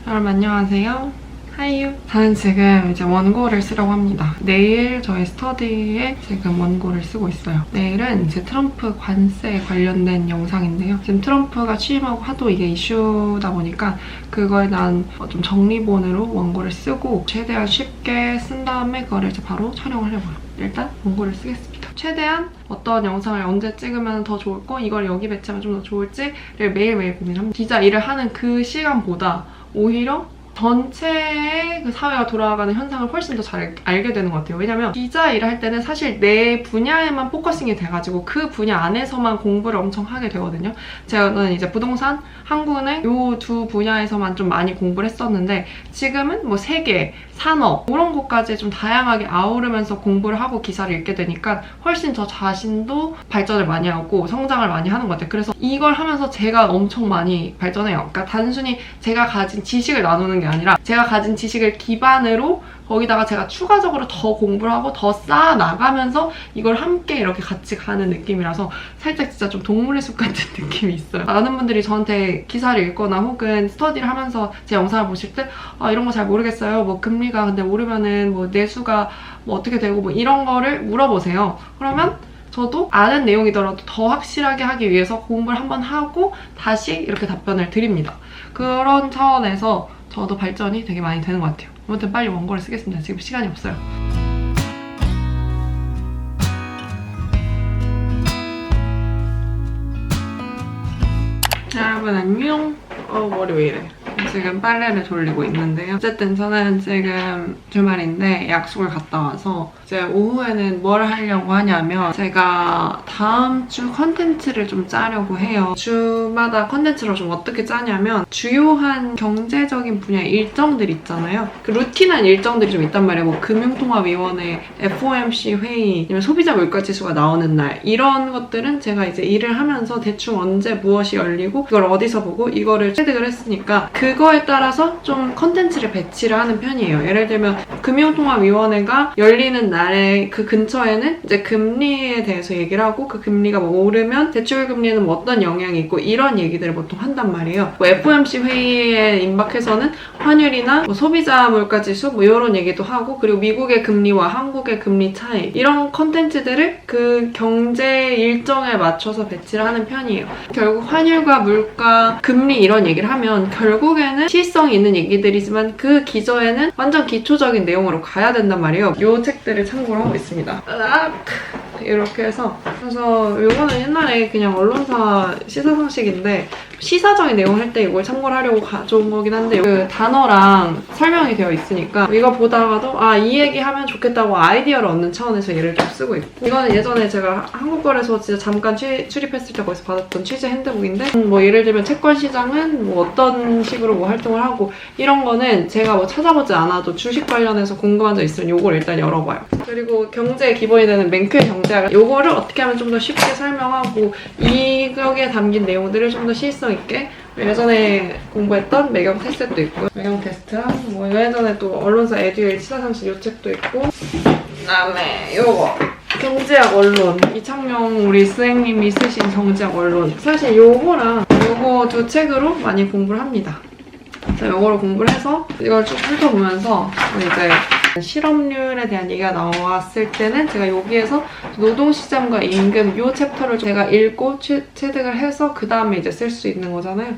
여러분 안녕하세요. 하이유. 저는 지금 이제 원고를 쓰려고 합니다. 내일 저희 스터디에 지금 원고를 쓰고 있어요. 내일은 이제 트럼프 관세에 관련된 영상인데요. 지금 트럼프가 취임하고 하도 이게 이슈다 보니까 그거에 대한 좀 정리본으로 원고를 쓰고 최대한 쉽게 쓴 다음에 그거를 이제 바로 촬영을 해보려고요. 일단 원고를 쓰겠습니다. 최대한 어떤 영상을 언제 찍으면 더 좋을까? 이걸 여기 배치하면 좀 더 좋을지를 매일매일 고민합니다. 기자 일을 하는 그 시간보다 오히려 전체의 그 사회가 돌아가는 현상을 훨씬 더 잘 알게 되는 것 같아요. 왜냐면 기자 일을 할 때는 사실 내 분야에만 포커싱이 돼가지고 그 분야 안에서만 공부를 엄청 하게 되거든요. 저는 이제 부동산, 한국은행 이 두 분야에서만 좀 많이 공부를 했었는데 지금은 뭐 세계, 산업 그런 것까지 좀 다양하게 아우르면서 공부를 하고 기사를 읽게 되니까 훨씬 저 자신도 발전을 많이 하고 성장을 많이 하는 것 같아요. 그래서 이걸 하면서 제가 엄청 많이 발전해요. 그러니까 단순히 제가 가진 지식을 나누는 게 아니라 제가 가진 지식을 기반으로 거기다가 제가 추가적으로 더 공부를 하고 더 쌓아 나가면서 이걸 함께 이렇게 같이 가는 느낌이라서 살짝 진짜 좀 동물의 숲 같은 느낌이 있어요. 많은 분들이 저한테 기사를 읽거나 혹은 스터디를 하면서 제 영상을 보실 때 이런 거 잘 모르겠어요. 뭐 금리가 근데 오르면은 뭐 내수가 뭐 어떻게 되고 뭐 이런 거를 물어보세요. 그러면 저도 아는 내용이더라도 더 확실하게 하기 위해서 공부를 한번 하고 다시 이렇게 답변을 드립니다. 그런 차원에서 저도 발전이 되게 많이 되는 것 같아요. 아무튼 빨리 원고를 쓰겠습니다. 지금 시간이 없어요. 여러분 안녕. 머리 왜 이래? 지금 빨래를 돌리고 있는데요. 어쨌든 저는 지금 주말인데 약속을 갔다 와서 이제 오후에는 뭘 하려고 하냐면 제가 다음 주 컨텐츠를 좀 짜려고 해요. 주마다 컨텐츠를 좀 어떻게 짜냐면 주요한 경제적인 분야의 일정들 있잖아요. 그 루틴한 일정들이 좀 있단 말이에요. 뭐 금융통화위원회, FOMC 회의, 아니면 소비자 물가지수가 나오는 날 이런 것들은 제가 이제 일을 하면서 대충 언제 무엇이 열리고 이걸 어디서 보고 이거를 취득을 했으니까 그거에 따라서 좀 컨텐츠를 배치를 하는 편이에요. 예를 들면 금융통화위원회가 열리는 날에 그 근처에는 이제 금리에 대해서 얘기를 하고 그 금리가 뭐 오르면 대출금리는 뭐 어떤 영향이 있고 이런 얘기들을 보통 한단 말이에요. 뭐 FOMC 회의에 임박해서는 환율이나 뭐 소비자 물가지수 뭐 이런 얘기도 하고 그리고 미국의 금리와 한국의 금리 차이 이런 컨텐츠들을 그 경제 일정에 맞춰서 배치를 하는 편이에요. 결국 환율과 물가, 금리 이런 얘기를 하면 결국에는 시성이 있는 얘기들이지만 그 기저에는 완전 기초적인 내용으로 가야 된단 말이에요. 이 책들을 참고를 하고 있습니다. 이렇게 해서 그래서 이거는 옛날에 그냥 언론사 시사상식인데 시사적인 내용을 할 때 이걸 참고를 하려고 가져온 거긴 한데 그 단어랑 설명이 되어 있으니까 이거 보다가도 이 얘기 하면 좋겠다고 아이디어를 얻는 차원에서 얘를 좀 쓰고 있고 이거는 예전에 제가 한국거래소 진짜 잠깐 출입했을 때 거기서 받았던 취재 핸드북인데 뭐 예를 들면 채권시장은 뭐 어떤 식으로 뭐 활동을 하고 이런 거는 제가 뭐 찾아보지 않아도 주식 관련해서 궁금한 점 있으면 요걸 일단 열어봐요. 그리고 경제의 기본이 되는 맹크의 경제학 요거를 어떻게 하면 좀 더 쉽게 설명하고 이격에 담긴 내용들을 좀 더 시의성 있게 예전에 공부했던 매경 테스트도 있고 매경 테스트랑 뭐 예전에 또 언론사 에듀의 시사상식 요 책도 있고 그다음에 요거 경제학 원론 이창용 우리 선생님이 쓰신 경제학 원론 사실 요거랑 요거 두 책으로 많이 공부를 합니다. 제가 요거를 공부를 해서 이걸 쭉 훑어보면서 이제 실업률에 대한 얘기가 나왔을 때는 제가 여기에서 노동시장과 임금 이 챕터를 제가 읽고 취득을 해서 그 다음에 이제 쓸 수 있는 거잖아요.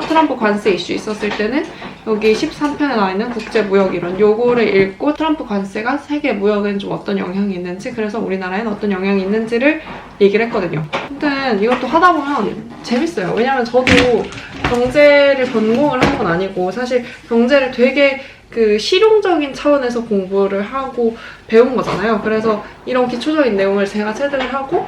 트럼프 관세 이슈 있었을 때는 여기 13편에 나와 있는 국제무역이론 요거를 읽고 트럼프 관세가 세계 무역엔 좀 어떤 영향이 있는지 그래서 우리나라엔 어떤 영향이 있는지를 얘기를 했거든요. 아무튼 이것도 하다 보면 재밌어요. 왜냐면 저도 경제를 전공을 한 건 아니고 사실 경제를 되게 그 실용적인 차원에서 공부를 하고 배운 거잖아요. 그래서 이런 기초적인 내용을 제가 체득을 하고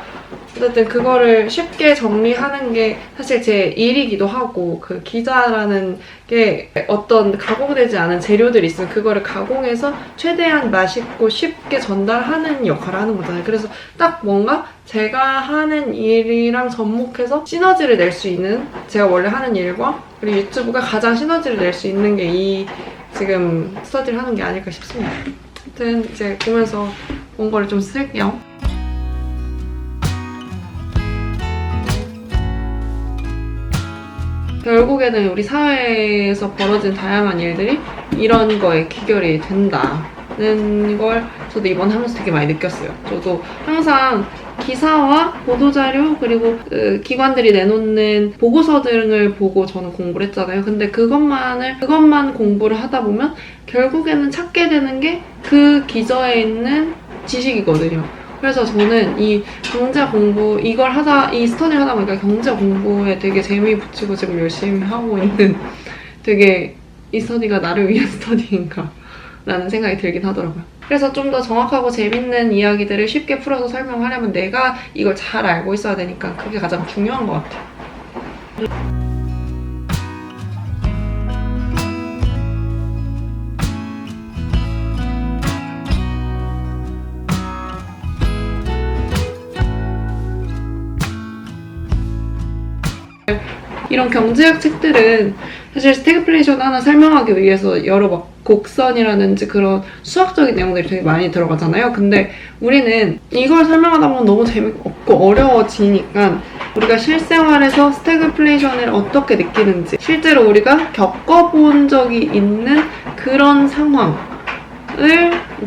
어쨌든 그거를 쉽게 정리하는 게 사실 제 일이기도 하고 그 기자라는 게 어떤 가공되지 않은 재료들이 있으면 그거를 가공해서 최대한 맛있고 쉽게 전달하는 역할을 하는 거잖아요. 그래서 딱 뭔가 제가 하는 일이랑 접목해서 시너지를 낼 수 있는 제가 원래 하는 일과 그리고 유튜브가 가장 시너지를 낼 수 있는 게 이 지금 스터디를 하는 게 아닐까 싶습니다. 아무튼 이제 보면서 원고를 좀 쓸게요. 결국에는 우리 사회에서 벌어진 다양한 일들이 이런 거에 귀결이 된다는 걸 저도 이번 하면서 되게 많이 느꼈어요. 저도 항상 기사와 보도자료 그리고 기관들이 내놓는 보고서 등을 보고 저는 공부를 했잖아요. 근데 그것만 공부를 하다 보면 결국에는 찾게 되는 게 그 기저에 있는 지식이거든요. 그래서 저는 이 경제 공부 이 스터디를 하다 보니까 경제 공부에 되게 재미 붙이고 지금 열심히 하고 있는 되게 이 스터디가 나를 위한 스터디인가 라는 생각이 들긴 하더라고요. 그래서 좀 더 정확하고 재밌는 이야기들을 쉽게 풀어서 설명하려면 내가 이걸 잘 알고 있어야 되니까 그게 가장 중요한 것 같아요. 이런 경제학 책들은 사실 스태그플레이션 하나 설명하기 위해서 여러 막 곡선이라든지 그런 수학적인 내용들이 되게 많이 들어가잖아요. 근데 우리는 이걸 설명하다 보면 너무 재미없고 어려워지니까 우리가 실생활에서 스태그플레이션을 어떻게 느끼는지 실제로 우리가 겪어본 적이 있는 그런 상황을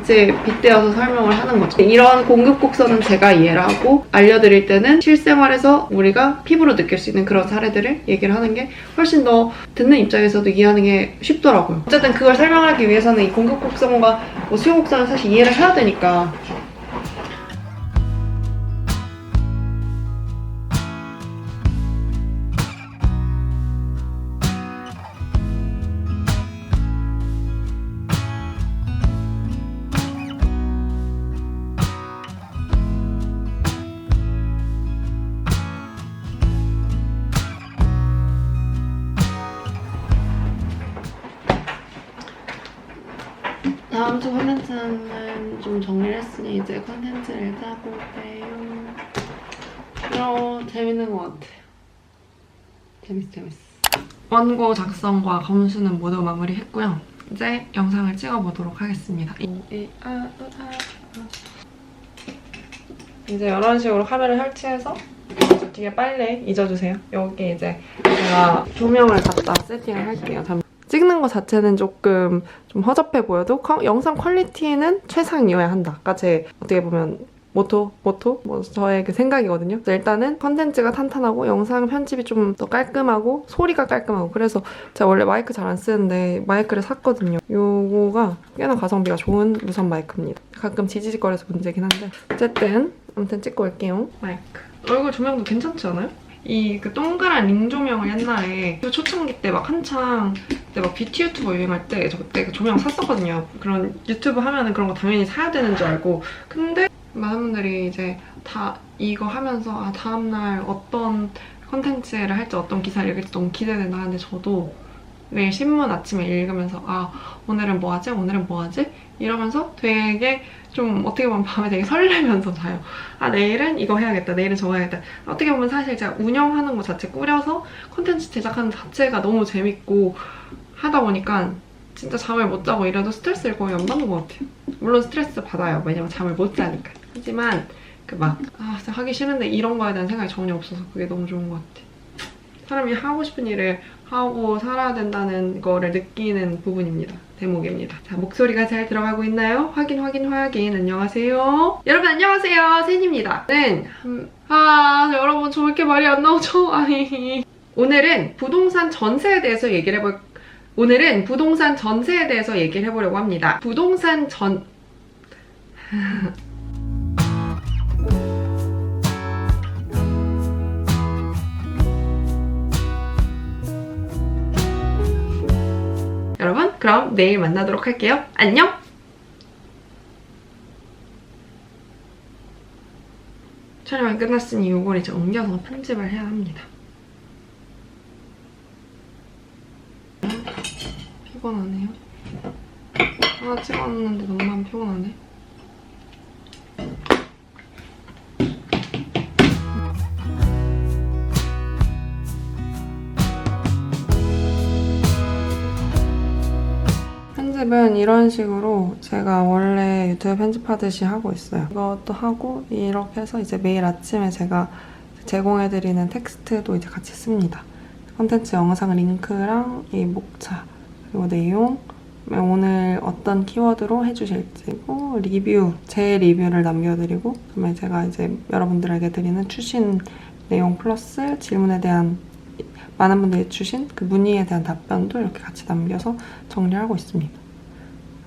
이제 빗대어서 설명을 하는 거죠. 이런 공급곡선은 제가 이해를 하고 알려드릴 때는 실생활에서 우리가 피부로 느낄 수 있는 그런 사례들을 얘기를 하는 게 훨씬 더 듣는 입장에서도 이해하는 게 쉽더라고요. 어쨌든 그걸 설명하기 위해서는 이 공급곡선과 뭐 수요곡선을 사실 이해를 해야 되니까 다음 주 콘텐츠는 좀 정리를 했으니 이제 콘텐츠를 짜볼게요. 재밌는 것 같아요. 재밌어. 원고 작성과 검수는 모두 마무리했고요. 이제 영상을 찍어보도록 하겠습니다. 이제 이런 식으로 카메라 설치해서 뒤에 빨래 잊어주세요. 여기 이제 제가 조명을 갖다 세팅을 할게요. 찍는 거 자체는 조금 좀 허접해 보여도 영상 퀄리티는 최상이어야 한다. 아까 제 어떻게 보면 모토? 뭐 저의 그 생각이거든요. 일단은 컨텐츠가 탄탄하고 영상 편집이 좀 더 깔끔하고 소리가 깔끔하고 그래서 제가 원래 마이크 잘 안 쓰는데 마이크를 샀거든요. 요거가 꽤나 가성비가 좋은 무선 마이크입니다. 가끔 지지직거려서 문제긴 한데 어쨌든 아무튼 찍고 올게요. 마이크. 얼굴 조명도 괜찮지 않아요? 이 그 동그란 링 조명을 옛날에 초창기 때 막 한창 그때 막 뷰티 유튜버 유행할 때 저 그때 조명 샀었거든요. 그런 유튜브 하면은 그런 거 당연히 사야 되는 줄 알고 근데 많은 분들이 이제 다 이거 하면서 다음날 어떤 컨텐츠를 할지 어떤 기사를 읽을지 너무 기대된다 하는데 저도 매일 신문 아침에 읽으면서 오늘은 뭐 하지? 이러면서 되게 좀 어떻게 보면 밤에 되게 설레면서 자요. 내일은 이거 해야겠다. 내일은 저거 해야겠다. 어떻게 보면 사실 제가 운영하는 거 자체 꾸려서 콘텐츠 제작하는 자체가 너무 재밌고 하다 보니까 진짜 잠을 못 자고 이래도 스트레스를 거의 안 받는 것 같아요. 물론 스트레스 받아요. 왜냐면 잠을 못 자니까. 하지만 진짜 하기 싫은데 이런 거에 대한 생각이 전혀 없어서 그게 너무 좋은 것 같아요. 사람이 하고 싶은 일을 하고 살아야 된다는 거를 느끼는 부분입니다. 대목입니다. 자, 목소리가 잘 들어가고 있나요? 확인. 안녕하세요. 여러분 안녕하세요. 센입니다. 여러분 저 왜 이렇게 말이 안 나오죠? 오늘은 부동산 전세에 대해서 얘기를 해보려고 합니다. 여러분 그럼 내일 만나도록 할게요. 안녕! 촬영이 끝났으니 이걸 이제 옮겨서 편집을 해야 합니다. 피곤하네요. 하나 찍었는데 너무 피곤하네. 편집은 이런 식으로 제가 원래 유튜브 편집하듯이 하고 있어요. 이것도 하고 이렇게 해서 이제 매일 아침에 제가 제공해드리는 텍스트도 이제 같이 씁니다. 컨텐츠 영상 링크랑 이 목차 그리고 내용 오늘 어떤 키워드로 해주실지 리뷰, 제 리뷰를 남겨드리고 그다음에 제가 이제 여러분들에게 드리는 추신 내용 플러스 질문에 대한 많은 분들이 주신 그 문의에 대한 답변도 이렇게 같이 남겨서 정리하고 있습니다.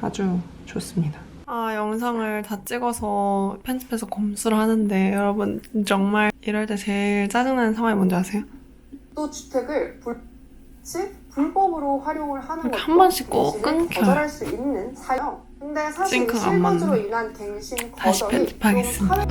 아주 좋습니다. 영상을 다 찍어서 편집해서 검수를 하는데 여러분 정말 이럴 때 제일 짜증나는 상황이 뭔지 아세요? 또 주택을 불법으로 활용을 하는 것도 한 번씩 꼭 끊겨. 거절할 수 있는 사용. 근데 사실 싱크가 안 맞네. 실거주로 인한 갱신 다시 거절이 편집하겠습니다.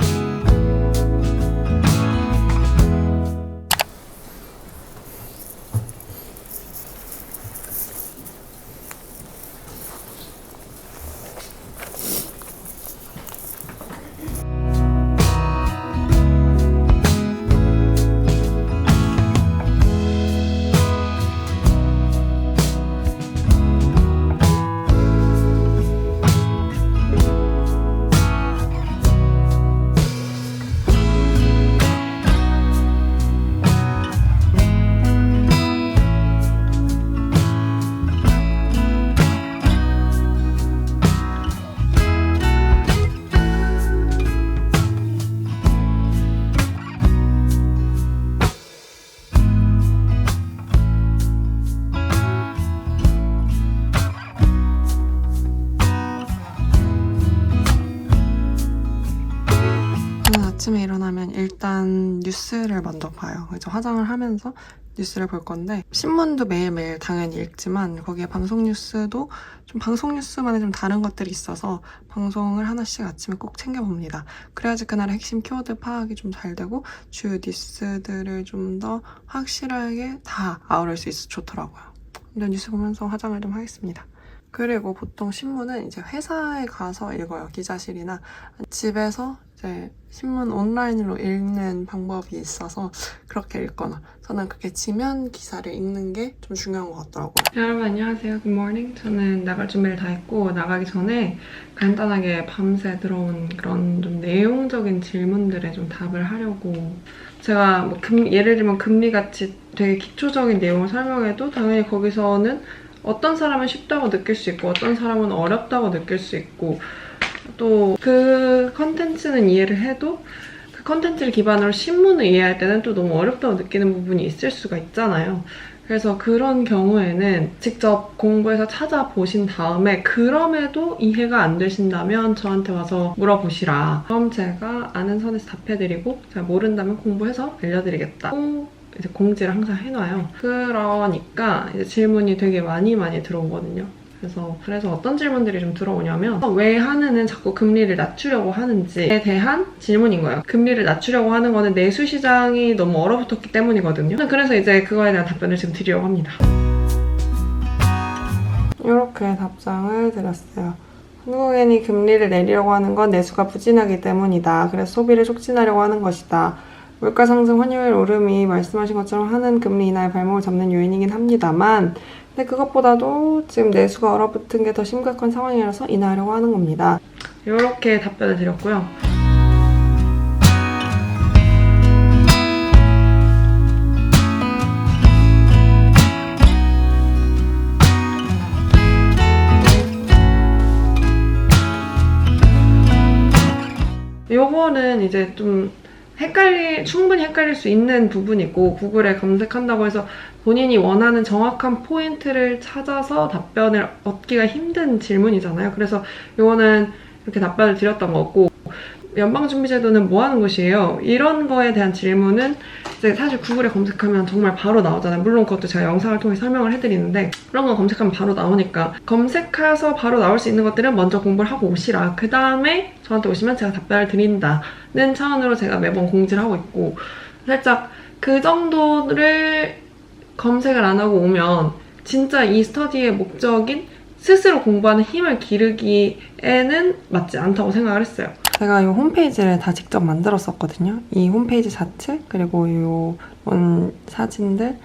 아침에 일어나면 일단 뉴스를 먼저 봐요. 그래서 화장을 하면서 뉴스를 볼 건데 신문도 매일매일 당연히 읽지만 거기에 방송 뉴스도 좀 방송 뉴스만의 좀 다른 것들이 있어서 방송을 하나씩 아침에 꼭 챙겨봅니다. 그래야지 그날의 핵심 키워드 파악이 좀 잘 되고 주요 뉴스들을 좀 더 확실하게 다 아우를 수 있어서 좋더라고요. 근데 뉴스 보면서 화장을 좀 하겠습니다. 그리고 보통 신문은 이제 회사에 가서 읽어요. 기자실이나 집에서 이제 신문 온라인으로 읽는 방법이 있어서 그렇게 읽거나 저는 그렇게 지면 기사를 읽는 게 좀 중요한 것 같더라고요. 여러분 안녕하세요. 굿모닝. 저는 나갈 준비를 다 했고 나가기 전에 간단하게 밤새 들어온 그런 좀 내용적인 질문들에 좀 답을 하려고 제가 뭐 예를 들면 금리같이 되게 기초적인 내용을 설명해도 당연히 거기서는 어떤 사람은 쉽다고 느낄 수 있고 어떤 사람은 어렵다고 느낄 수 있고 또 그 컨텐츠는 이해를 해도 그 컨텐츠를 기반으로 신문을 이해할 때는 또 너무 어렵다고 느끼는 부분이 있을 수가 있잖아요. 그래서 그런 경우에는 직접 공부해서 찾아보신 다음에 그럼에도 이해가 안 되신다면 저한테 와서 물어보시라. 그럼 제가 아는 선에서 답해드리고 제가 모른다면 공부해서 알려드리겠다. 이제 공지를 항상 해놔요. 그러니까 이제 질문이 되게 많이 들어오거든요. 그래서 어떤 질문들이 좀 들어오냐면 왜 한은은 자꾸 금리를 낮추려고 하는지에 대한 질문인 거예요. 금리를 낮추려고 하는 거는 내수 시장이 너무 얼어붙었기 때문이거든요. 그래서 이제 그거에 대한 답변을 지금 드리려고 합니다. 이렇게 답장을 드렸어요. 한국인이 금리를 내리려고 하는 건 내수가 부진하기 때문이다. 그래서 소비를 촉진하려고 하는 것이다. 물가 상승, 환율 오름이 말씀하신 것처럼 하는 금리 인하의 발목을 잡는 요인이긴 합니다만 근데 그것보다도 지금 내수가 얼어붙은 게 더 심각한 상황이라서 인하하려고 하는 겁니다. 이렇게 답변을 드렸고요. 요거는 이제 좀 충분히 헷갈릴 수 있는 부분이고 구글에 검색한다고 해서 본인이 원하는 정확한 포인트를 찾아서 답변을 얻기가 힘든 질문이잖아요. 그래서 이거는 이렇게 답변을 드렸던 거고 연방준비제도는 뭐 하는 곳이에요? 이런 거에 대한 질문은 이제 사실 구글에 검색하면 정말 바로 나오잖아요. 물론 그것도 제가 영상을 통해 설명을 해드리는데 그런 거 검색하면 바로 나오니까 검색해서 바로 나올 수 있는 것들은 먼저 공부를 하고 오시라. 그 다음에 저한테 오시면 제가 답변을 드린다는 차원으로 제가 매번 공지를 하고 있고 살짝 그 정도를 검색을 안 하고 오면 진짜 이 스터디의 목적인 스스로 공부하는 힘을 기르기에는 맞지 않다고 생각을 했어요. 제가 이 홈페이지를 다 직접 만들었었거든요. 이 홈페이지 자체, 그리고 이런 사진들,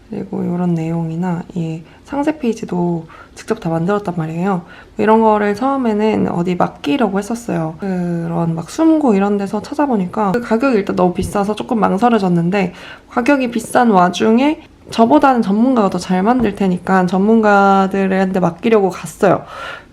그리고 이런 내용이나 이 상세 페이지도 직접 다 만들었단 말이에요. 이런 거를 처음에는 어디 맡기려고 했었어요. 그런 막 숨고 이런 데서 찾아보니까 그 가격이 일단 너무 비싸서 조금 망설여졌는데 가격이 비싼 와중에 저보다는 전문가가 더 잘 만들 테니까 전문가들한테 맡기려고 갔어요.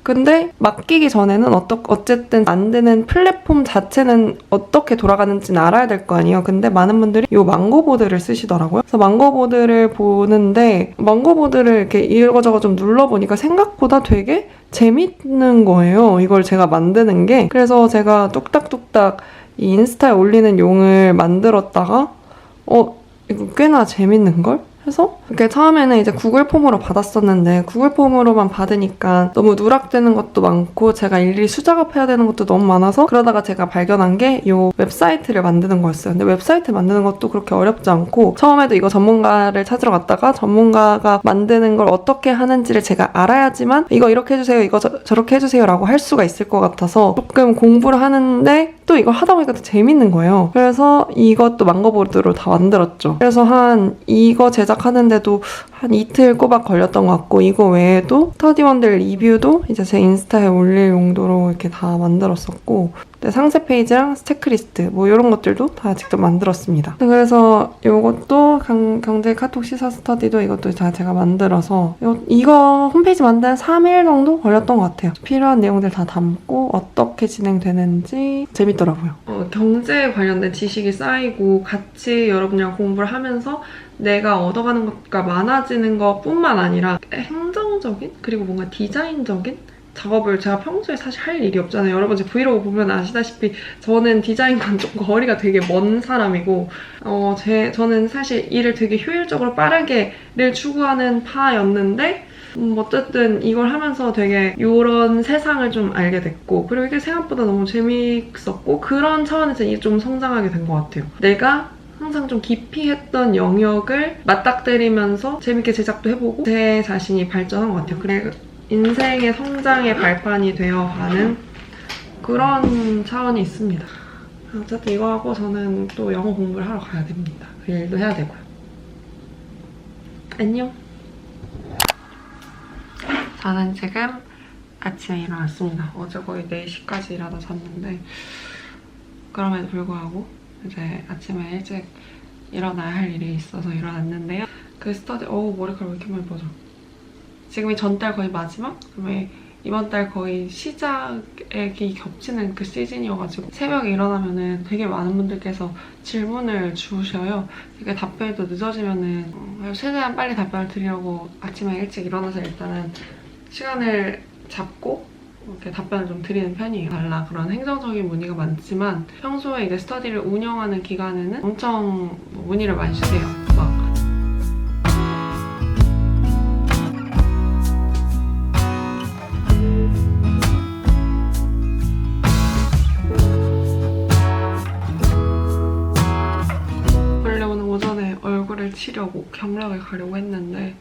근데 맡기기 전에는 어쨌든 만드는 플랫폼 자체는 어떻게 돌아가는지는 알아야 될 거 아니에요. 근데 많은 분들이 이 망고보드를 쓰시더라고요. 그래서 망고보드를 보는데 망고보드를 이렇게 이거저거 좀 눌러보니까 생각보다 되게 재밌는 거예요. 이걸 제가 만드는 게. 그래서 제가 뚝딱뚝딱 이 인스타에 올리는 용을 만들었다가 이거 꽤나 재밌는걸? 해서 이렇게 처음에는 이제 구글 폼으로 받았었는데 구글 폼으로만 받으니까 너무 누락되는 것도 많고 제가 일일이 수작업해야 되는 것도 너무 많아서 그러다가 제가 발견한 게 이 웹사이트를 만드는 거였어요. 근데 웹사이트 만드는 것도 그렇게 어렵지 않고 처음에도 이거 전문가를 찾으러 갔다가 전문가가 만드는 걸 어떻게 하는지를 제가 알아야지만 이거 이렇게 해주세요, 이거 저렇게 해주세요 라고 할 수가 있을 것 같아서 조금 공부를 하는데 또 이걸 하다 보니까 또 재밌는 거예요. 그래서 이것도 망고보드로 다 만들었죠. 그래서 이거 제작하는데도 한 이틀 꼬박 걸렸던 것 같고 이거 외에도 스터디원들 리뷰도 이제 제 인스타에 올릴 용도로 이렇게 다 만들었었고 상세 페이지랑 체크리스트 뭐 이런 것들도 다 직접 만들었습니다. 그래서 이것도 경제 카톡 시사 스터디도 이것도 다 제가 만들어서 이거 홈페이지 만드는 3일 정도 걸렸던 것 같아요. 필요한 내용들 다 담고 어떻게 진행되는지 재밌더라고요. 경제에 관련된 지식이 쌓이고 같이 여러분이랑 공부를 하면서 내가 얻어가는 것가 많아지는 것뿐만 아니라 행정적인 그리고 뭔가 디자인적인 작업을 제가 평소에 사실 할 일이 없잖아요. 여러분 제 브이로그 보면 아시다시피 저는 디자인과는 좀 거리가 되게 먼 사람이고 저는 사실 일을 되게 효율적으로 빠르게를 추구하는 파였는데 어쨌든 이걸 하면서 되게 이런 세상을 좀 알게 됐고 그리고 이게 생각보다 너무 재밌었고 그런 차원에서 이게 좀 성장하게 된 것 같아요. 내가 항상 좀 깊이 했던 영역을 맞닥뜨리면서 재밌게 제작도 해보고 제 자신이 발전한 것 같아요. 그래 인생의 성장의 발판이 되어가는 그런 차원이 있습니다. 어쨌든 이거 하고 저는 또 영어 공부를 하러 가야 됩니다. 그 일도 해야 되고요. 안녕. 저는 지금 아침에 일어났습니다. 어제 거의 4시까지 일하다 잤는데 그럼에도 불구하고 이제 아침에 일찍 일어나야 할 일이 있어서 일어났는데요. 그 스터디 머리카락 왜 이렇게 많이 빠져? 지금이 전달 거의 마지막? 그다음에 이번 달 거의 시작이 겹치는 그 시즌이어가지고 새벽에 일어나면은 되게 많은 분들께서 질문을 주셔요. 되게 답변이 또 늦어지면은 최대한 빨리 답변을 드리려고 아침에 일찍 일어나서 일단은 시간을 잡고 이렇게 답변을 좀 드리는 편이에요. 달라 그런 행정적인 문의가 많지만 평소에 이제 스터디를 운영하는 기간에는 엄청 문의를 많이 주세요. 막 치려고 경락을 가려고 했는데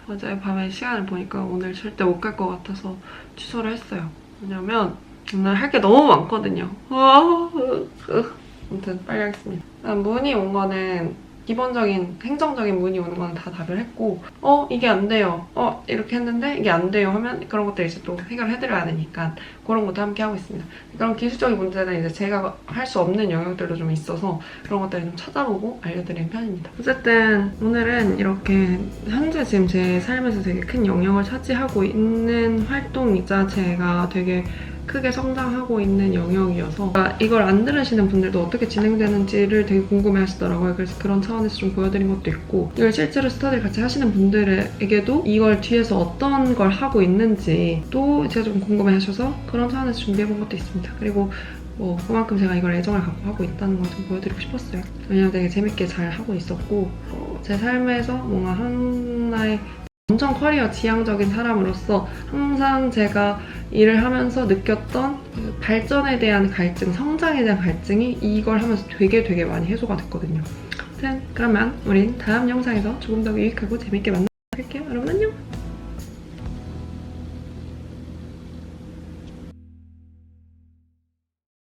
어제 밤에 시간을 보니까 오늘 절대 못 갈 것 같아서 취소를 했어요. 왜냐면 오늘 할 게 너무 많거든요. 아무튼 빨리 하겠습니다. 문의 온 거는 기본적인 행정적인 문의 오는 거는 다 답을 했고 이게 안 돼요. 이렇게 했는데 이게 안 돼요 하면 그런 것들 이제 또 해결해드려야 되니까 그런 것도 함께 하고 있습니다. 그런 기술적인 문제는 이제 제가 할 수 없는 영역들도 좀 있어서 그런 것들을 좀 찾아보고 알려드리는 편입니다. 어쨌든 오늘은 이렇게 현재 지금 제 삶에서 되게 큰 영역을 차지하고 있는 활동이자 제가 되게 크게 성장하고 있는 영역이어서 이걸 안 들으시는 분들도 어떻게 진행되는지를 되게 궁금해 하시더라고요. 그래서 그런 차원에서 좀 보여드린 것도 있고 이걸 실제로 스터디를 같이 하시는 분들에게도 이걸 뒤에서 어떤 걸 하고 있는지 또 제가 좀 궁금해 하셔서 그런 차원에서 준비해본 것도 있습니다. 그리고 그만큼 제가 이걸 애정을 갖고 하고 있다는 걸 좀 보여드리고 싶었어요. 왜냐면 되게 재밌게 잘 하고 있었고 제 삶에서 뭔가 하나의 엄청 커리어 지향적인 사람으로서 항상 제가 일을 하면서 느꼈던 발전에 대한 갈증, 성장에 대한 갈증이 이걸 하면서 되게 많이 해소가 됐거든요. 아무튼 그러면 우린 다음 영상에서 조금 더 유익하고 재밌게 만나볼게요. 여러분